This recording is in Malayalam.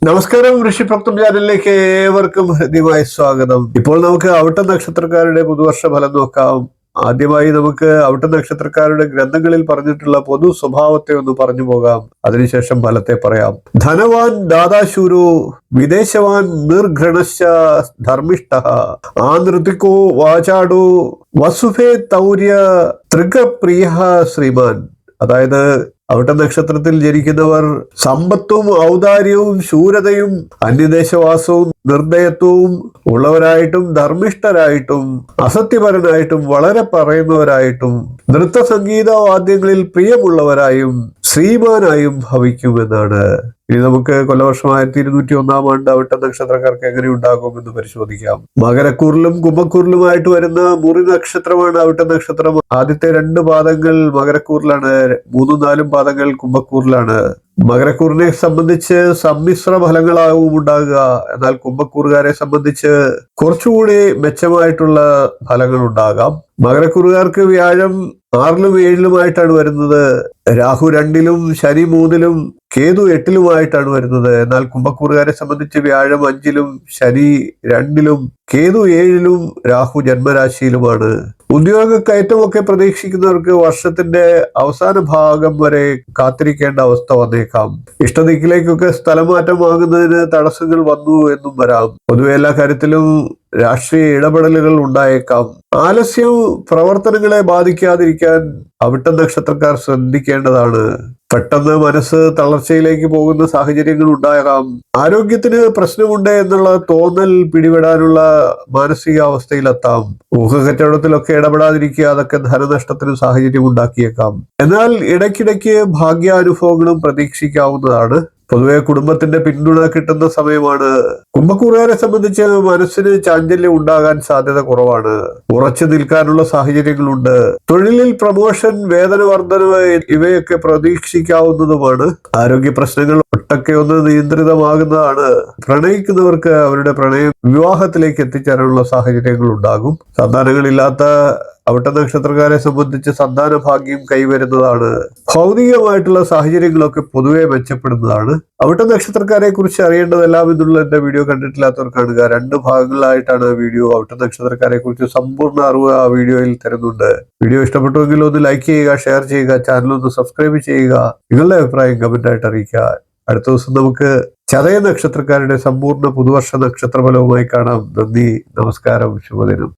നമസ്കാരം, ഋഷിപ്രക്തം ചാനലിലേക്ക് ഏവർക്കും ഹൃദ്യമായ സ്വാഗതം. ഇപ്പോൾ നമുക്ക് അവിട്ട നക്ഷത്രക്കാരുടെ പുതുവർഷ ഫലം നോക്കാം. ആദ്യമായി നമുക്ക് അവിട്ട നക്ഷത്രക്കാരുടെ ഗ്രന്ഥങ്ങളിൽ പറഞ്ഞിട്ടുള്ള പൊതു സ്വഭാവത്തെ ഒന്ന് പറഞ്ഞു പോകാം. അതിനുശേഷം ഫലത്തെ പറയാം. ധനവാൻ ദാതാശൂരോ, വിദേശവാൻ നിർഘൃണശ്ച ധർമ്മിഷ്ഠ, ആനൃതികോ വാചാടോ, വസുഫേ തൗര്യ തൃഗപ്രിയ ശ്രീമാൻ. അതായത് അവിട്ട നക്ഷത്രത്തിൽ ജനിക്കുന്നവർ സമ്പത്തും ഔദാര്യവും ശൂരതയും അന്യദേശവാസവും നിർദ്ദയത്വവും ഉള്ളവരായിട്ടും ധർമ്മിഷ്ഠരായിട്ടും അസത്യപരനായിട്ടും വളരെ പറയുന്നവരായിട്ടും നൃത്ത സംഗീത വാദ്യങ്ങളിൽ പ്രിയമുള്ളവരായും ശ്രീമാനായും ഭവിക്കുമെന്നാണ്. ഇനി നമുക്ക് കൊല്ലവർഷം 1201 അവിട്ട നക്ഷത്രക്കാർക്ക് എങ്ങനെ ഉണ്ടാകുമെന്ന് പരിശോധിക്കാം. മകരക്കൂറിലും കുംഭക്കൂറിലുമായിട്ട് വരുന്ന മുറി നക്ഷത്രമാണ് അവിട്ട നക്ഷത്രം. ആദ്യത്തെ 2 പാദങ്ങൾ മകരക്കൂറിലാണ്, 3ഉം 4ഉം പാദങ്ങൾ കുംഭക്കൂറിലാണ്. മകരക്കൂറിനെ സംബന്ധിച്ച് സമ്മിശ്ര ഫലങ്ങളാവും ഉണ്ടാകുക. എന്നാൽ കുംഭക്കൂറുകാരെ സംബന്ധിച്ച് കുറച്ചുകൂടി മെച്ചമായിട്ടുള്ള ഫലങ്ങൾ ഉണ്ടാകാം. മകരക്കൂറുകാർക്ക് വ്യാഴം 6ലും 7ലുമായിട്ടാണ് വരുന്നത്. രാഹു 2ലും ശനി 3ലും കേതു 8ലുമായിട്ടാണ് വരുന്നത്. എന്നാൽ കുംഭക്കൂറുകാരെ സംബന്ധിച്ച് വ്യാഴം 5ലും ശനി 2ലും കേതു 7ലും രാഹു ജന്മരാശിയിലുമാണ്. ഉദ്യോഗ കയറ്റമൊക്കെ പ്രതീക്ഷിക്കുന്നവർക്ക് വർഷത്തിന്റെ അവസാന ഭാഗം വരെ കാത്തിരിക്കേണ്ട അവസ്ഥ വന്നേക്കാം. ഇഷ്ടദിക്കിലേക്കൊക്കെ സ്ഥലമാറ്റം വാങ്ങുന്നതിന് തടസ്സങ്ങൾ വന്നു എന്നും വരാം. പൊതുവെ എല്ലാ കാര്യത്തിലും രാഷ്ട്രീയ ഇടപെടലുകൾ ഉണ്ടായേക്കാം. ആലസ്യം പ്രവർത്തനങ്ങളെ ബാധിക്കാതിരിക്കാൻ അവിട്ട നക്ഷത്രക്കാർ ശ്രദ്ധിക്കേണ്ടതാണ്. പെട്ടെന്ന് മനസ്സ് തളർച്ചയിലേക്ക് പോകുന്ന സാഹചര്യങ്ങൾ ഉണ്ടാകാം. ആരോഗ്യത്തിന് പ്രശ്നമുണ്ട് എന്നുള്ള തോന്നൽ പിടിപെടാനുള്ള മാനസികാവസ്ഥയിലെത്താം. ഊഹക്കച്ചവടത്തിലൊക്കെ ഇടപെടാതിരിക്കുക, അതൊക്കെ ധനനഷ്ടത്തിന് സാഹചര്യം ഉണ്ടാക്കിയേക്കാം. എന്നാൽ ഇടയ്ക്കിടയ്ക്ക് ഭാഗ്യാനുഭവങ്ങളും പ്രതീക്ഷിക്കാവുന്നതാണ്. പൊതുവെ കുടുംബത്തിന്റെ പിന്തുണ കിട്ടുന്ന സമയമാണ്. കുംഭക്കൂറുകാരെ സംബന്ധിച്ച് മനസ്സിന് ചാഞ്ചല്യം ഉണ്ടാകാൻ സാധ്യത കുറവാണ്. ഉറച്ചു നിൽക്കാനുള്ള സാഹചര്യങ്ങളുണ്ട്. തൊഴിലിൽ പ്രമോഷൻ, വേതന വർധനവ് ഇവയൊക്കെ പ്രതീക്ഷിക്കാവുന്നതുമാണ്. ആരോഗ്യ പ്രശ്നങ്ങൾ ഒട്ടൊക്കെ ഒന്ന് നിയന്ത്രിതമാകുന്നതാണ്. പ്രണയിക്കുന്നവർക്ക് അവരുടെ പ്രണയം വിവാഹത്തിലേക്ക് എത്തിച്ചേരാനുള്ള സാഹചര്യങ്ങൾ ഉണ്ടാകും. സന്താനങ്ങളില്ലാത്ത അവിട്ട നക്ഷത്രക്കാരെ സംബന്ധിച്ച് സന്താന ഭാഗ്യം കൈവരുന്നതാണ്. ഭൗതികമായിട്ടുള്ള സാഹചര്യങ്ങളൊക്കെ പൊതുവെ മെച്ചപ്പെടുന്നതാണ്. അവിട്ട നക്ഷത്രക്കാരെ കുറിച്ച് അറിയേണ്ടതെല്ലാം എന്നുള്ള എന്റെ വീഡിയോ കണ്ടിട്ടില്ലാത്തവർ കാണുക. 2 ഭാഗങ്ങളായിട്ടാണ് വീഡിയോ. അവിട്ട നക്ഷത്രക്കാരെ കുറിച്ച് സമ്പൂർണ്ണ അറിവ് ആ വീഡിയോയിൽ തരുന്നുണ്ട്. വീഡിയോ ഇഷ്ടപ്പെട്ടുവെങ്കിൽ ഒന്ന് ലൈക്ക് ചെയ്യുക, ഷെയർ ചെയ്യുക, ചാനൽ ഒന്ന് സബ്സ്ക്രൈബ് ചെയ്യുക. നിങ്ങളുടെ അഭിപ്രായം കമന്റ് ആയിട്ട് അറിയിക്കുക. അടുത്ത ദിവസം നമുക്ക് ചതയ നക്ഷത്രക്കാരുടെ സമ്പൂർണ്ണ പുതുവർഷ നക്ഷത്രഫലവുമായി കാണാം. നന്ദി, നമസ്കാരം, ശുഭദിനം.